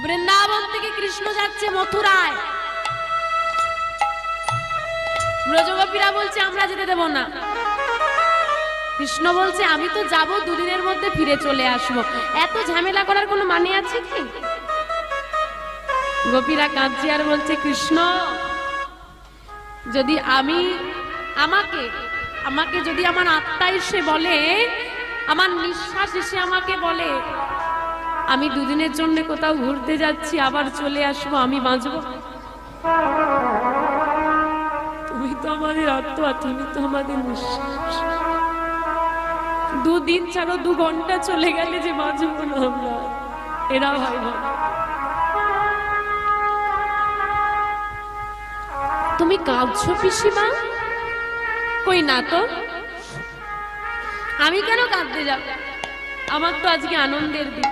বৃন্দাবন থেকে কৃষ্ণ যাচ্ছে মথুরায়। ব্রজগোপীরা বলছে আমরা যেতে দেব না। কৃষ্ণ বলছে আমি তো যাব, দুদিনের মধ্যে ফিরে চলে আসবো, এত ঝামেলা করার কোনো মানে আছে কি? গোপীরা কাঁদছে আর বলছে কৃষ্ণ, যদি আমাকে যদি আমার আত্মা এসে বলে, আমার নিঃশ্বাস এসে আমাকে বলে আমি দুদিনের জন্য কোথাও ঘুরতে যাচ্ছি, আবার চলে আসবো, আমি বাঁচবো? তুমি তো আমাদের আত্মা, তুমি তো আমাদের নিঃশ্বাস। দুদিন ছাড়ো 2 ঘন্টা চলে গেলে যে বাঁচবো না আমরা, এরা ভাই ভাই। তুমি কাঁদছো পিসিমা? কই না তো। আমি কেন কাঁদতে যাব? আমার তো আজকে আনন্দের দিন।